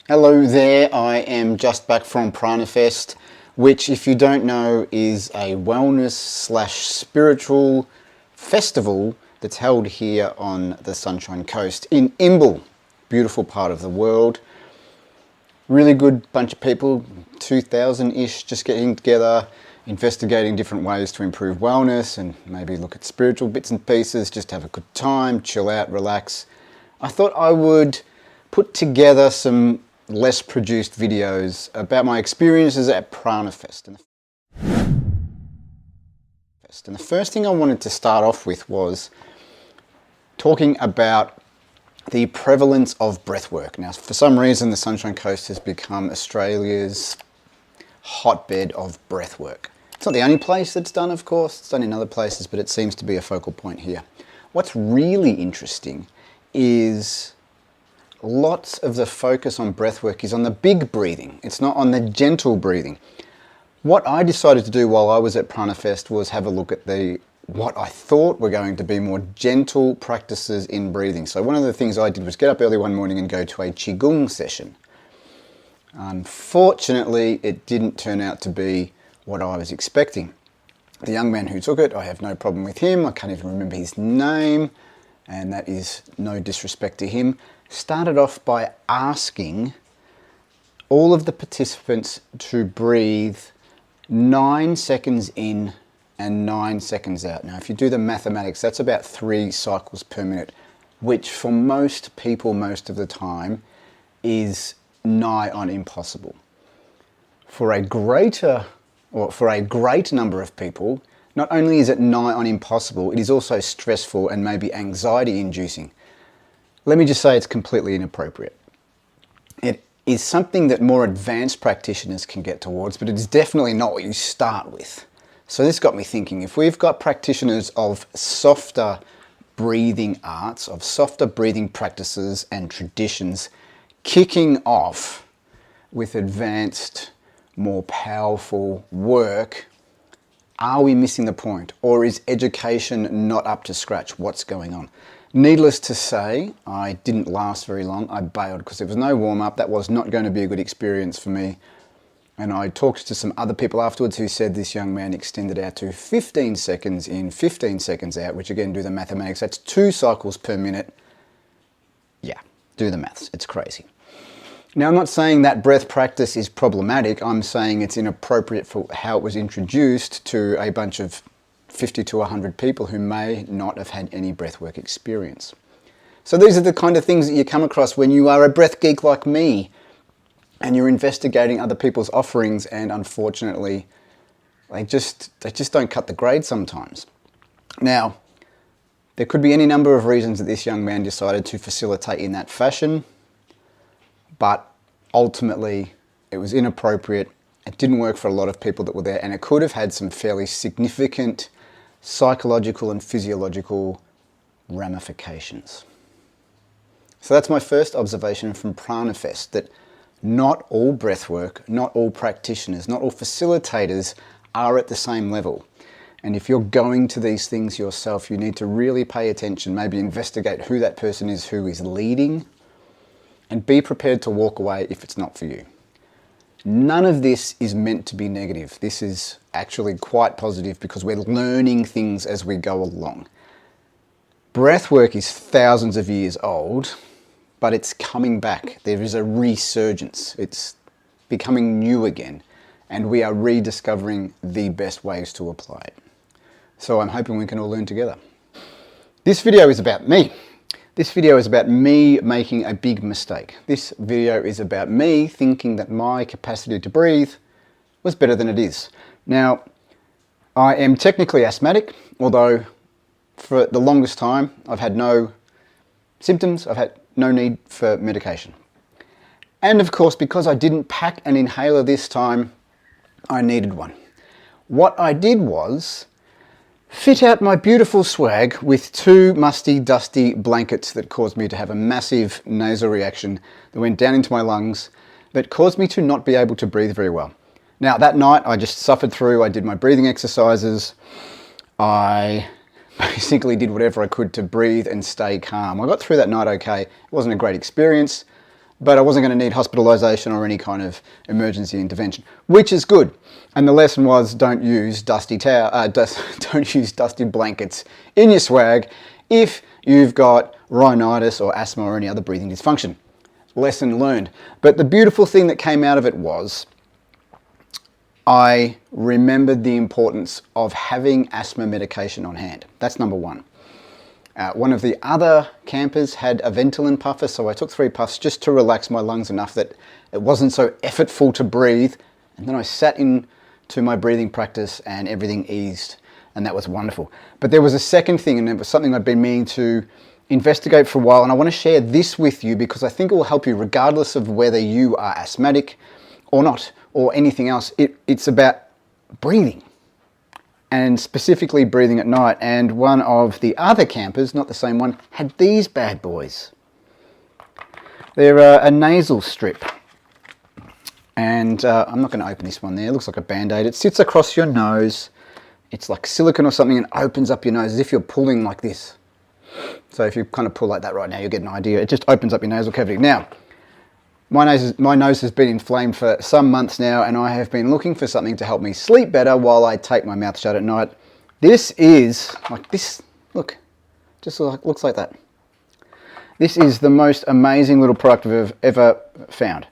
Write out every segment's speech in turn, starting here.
Hello there, I am just back from Pranafest, which if you don't know is a wellness/spiritual festival that's held here on the Sunshine Coast in Imbil, beautiful part of the world. Really good bunch of people, 2,000-ish just getting together, investigating different ways to improve wellness and maybe look at spiritual bits and pieces, just have a good time, chill out, relax. I thought I would put together some less produced videos about my experiences at Pranafest. And the first thing I wanted to start off with was talking about the prevalence of breathwork. Now, for some reason, the Sunshine Coast has become Australia's hotbed of breathwork. It's not the only place that's done, of course. It's done in other places, but it seems to be a focal point here. What's really interesting is lots of the focus on breathwork is on the big breathing. It's not on the gentle breathing. What I decided to do while I was at Pranafest was have a look at what I thought were going to be more gentle practices in breathing. So one of the things I did was get up early one morning and go to a Qigong session. Unfortunately, it didn't turn out to be what I was expecting. The young man who took it, I have no problem with him. I can't even remember his name, and that is no disrespect to him. Started off by asking all of the participants to breathe 9 seconds in and 9 seconds out. Now, if you do the mathematics, that's about 3 cycles per minute, which for most people, most of the time, is nigh on impossible. For a great number of people, not only is it nigh on impossible, it is also stressful and maybe anxiety inducing. Let me just say it's completely inappropriate. It is something that more advanced practitioners can get towards, but it's definitely not what you start with. So this got me thinking, if we've got practitioners of softer breathing arts, of softer breathing practices and traditions kicking off with advanced, more powerful work, are we missing the point? Or is education not up to scratch? What's going on? Needless to say, I didn't last very long. I bailed because there was no warm-up. That was not going to be a good experience for me. And I talked to some other people afterwards who said this young man extended out to 15 seconds in, 15 seconds out, which again, do the mathematics. That's 2 cycles per minute. Yeah, do the maths. It's crazy. Now, I'm not saying that breath practice is problematic. I'm saying it's inappropriate for how it was introduced to a bunch of 50 to 100 people who may not have had any breathwork experience. So these are the kind of things that you come across when you are a breath geek like me and you're investigating other people's offerings, and unfortunately they just don't cut the grade sometimes. Now, there could be any number of reasons that this young man decided to facilitate in that fashion, but ultimately it was inappropriate. It didn't work for a lot of people that were there, and it could have had some fairly significant psychological and physiological ramifications. So that's my first observation from Pranafest, that not all breathwork, not all practitioners, not all facilitators are at the same level. And if you're going to these things yourself, you need to really pay attention, maybe investigate who that person is who is leading, and be prepared to walk away if it's not for you. None of this is meant to be negative. This is actually quite positive because we're learning things as we go along. Breathwork is thousands of years old, but it's coming back. There is a resurgence. It's becoming new again, and we are rediscovering the best ways to apply it. So I'm hoping we can all learn together. This video is about me. This video is about me making a big mistake. This video is about me thinking that my capacity to breathe was better than it is. Now, I am technically asthmatic, although for the longest time I've had no symptoms, I've had no need for medication. And of course, because I didn't pack an inhaler this time, I needed one. What I did was fit out my beautiful swag with 2 musty, dusty blankets that caused me to have a massive nasal reaction that went down into my lungs, that caused me to not be able to breathe very well. Now, that night I just suffered through. I did my breathing exercises. I basically did whatever I could to breathe and stay calm. I got through that night okay. It wasn't a great experience, but I wasn't going to need hospitalization or any kind of emergency intervention, which is good. And the lesson was, don't use dusty don't use dusty blankets in your swag if you've got rhinitis or asthma or any other breathing dysfunction. Lesson learned. But the beautiful thing that came out of it was I remembered the importance of having asthma medication on hand. That's number one. One of the other campers had a Ventolin puffer, so I took 3 puffs just to relax my lungs enough that it wasn't so effortful to breathe. And then I sat into my breathing practice and everything eased, and that was wonderful. But there was a second thing, and it was something I'd been meaning to investigate for a while, and I want to share this with you because I think it will help you regardless of whether you are asthmatic or not, or anything else. It's about breathing, and specifically breathing at night. And one of the other campers, not the same one, had these bad boys. They're a nasal strip. And I'm not going to open this one there. It looks like a Band-Aid. It sits across your nose. It's like silicone or something, and opens up your nose as if you're pulling like this. So if you kind of pull like that right now, you'll get an idea. It just opens up your nasal cavity. Now, my nose has been inflamed for some months now, and I have been looking for something to help me sleep better while I tape my mouth shut at night. This is like this. Look, just looks like that. This is the most amazing little product I've ever found.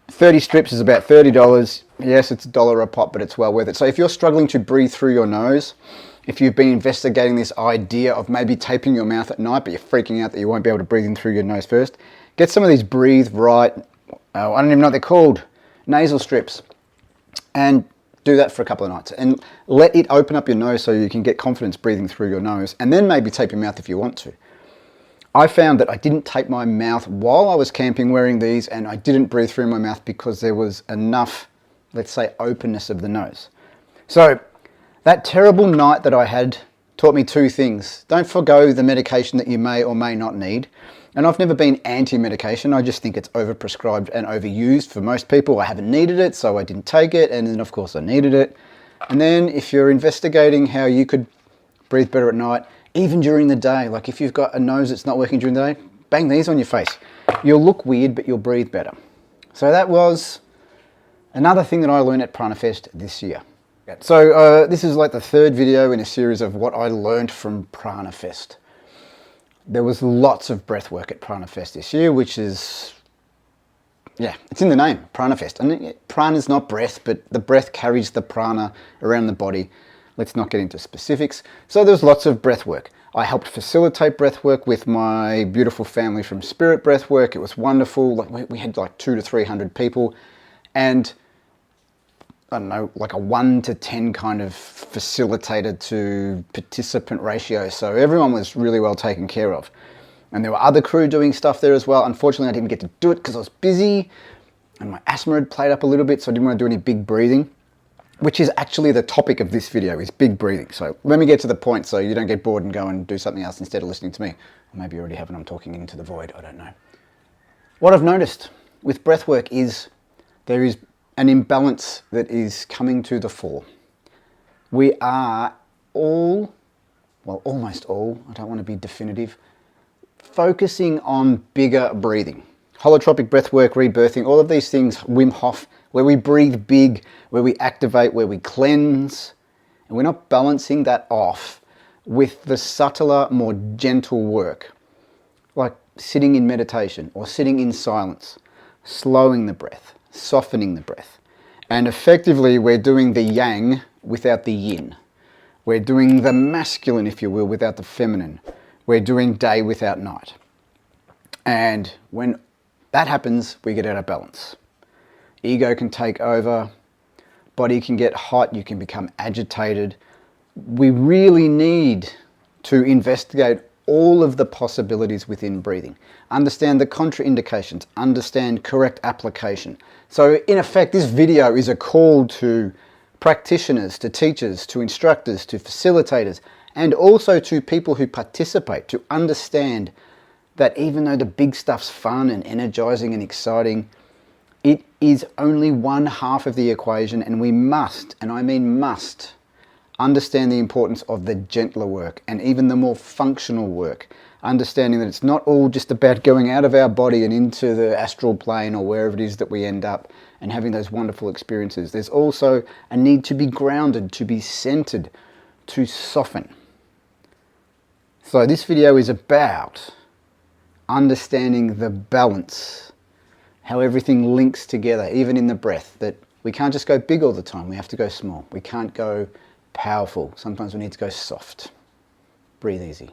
30 strips is about $30. Yes, it's $1 a pop, but it's well worth it. So if you're struggling to breathe through your nose, if you've been investigating this idea of maybe taping your mouth at night, but you're freaking out that you won't be able to breathe in through your nose first, get some of these Breathe Right, I don't even know what they're called, nasal strips, and do that for a couple of nights. And let it open up your nose so you can get confidence breathing through your nose, and then maybe tape your mouth if you want to. I found that I didn't tape my mouth while I was camping wearing these, and I didn't breathe through my mouth because there was enough, let's say, openness of the nose. So that terrible night that I had taught me 2 things. Don't forgo the medication that you may or may not need. And I've never been anti-medication. I just think it's overprescribed and overused for most people. I haven't needed it, so I didn't take it. And then, of course, I needed it. And then if you're investigating how you could breathe better at night, even during the day, like if you've got a nose that's not working during the day, bang these on your face. You'll look weird, but you'll breathe better. So that was another thing that I learned at PranaFest this year. So this is like the 3rd video in a series of what I learned from PranaFest. There was lots of breath work at PranaFest this year, which is, yeah, it's in the name, PranaFest. And prana is not breath, but the breath carries the prana around the body. Let's not get into specifics. So there's lots of breath work. I helped facilitate breath work with my beautiful family from Spirit Breathwork. It was wonderful. Like we had like 200 to 300 people, and I don't know, like a 1 to 10 kind of facilitator to participant ratio. So everyone was really well taken care of. And there were other crew doing stuff there as well. Unfortunately, I didn't get to do it because I was busy and my asthma had played up a little bit, so I didn't want to do any big breathing, which is actually the topic of this video, is big breathing. So let me get to the point so you don't get bored and go and do something else instead of listening to me. Or maybe you already have and I'm talking into the void, I don't know. What I've noticed with breathwork is there is an imbalance that is coming to the fore. We are all, well, almost all, I don't want to be definitive, focusing on bigger breathing. Holotropic breathwork, rebirthing, all of these things, Wim Hof, where we breathe big, where we activate, where we cleanse, and we're not balancing that off with the subtler, more gentle work, like sitting in meditation or sitting in silence, slowing the breath, softening the breath. And effectively, we're doing the yang without the yin. We're doing the masculine, if you will, without the feminine. We're doing day without night. And when that happens, we get out of balance. Ego can take over, body can get hot, you can become agitated. We really need to investigate all of the possibilities within breathing. Understand the contraindications, understand correct application. So in effect, this video is a call to practitioners, to teachers, to instructors, to facilitators, and also to people who participate to understand that even though the big stuff's fun and energizing and exciting, it is only one half of the equation, and we must, and I mean must, understand the importance of the gentler work and even the more functional work, understanding that it's not all just about going out of our body and into the astral plane or wherever it is that we end up and having those wonderful experiences. There's also a need to be grounded, to be centered, to soften. So this video is about understanding the balance, how everything links together, even in the breath, that we can't just go big all the time, we have to go small. We can't go powerful, sometimes we need to go soft. Breathe easy.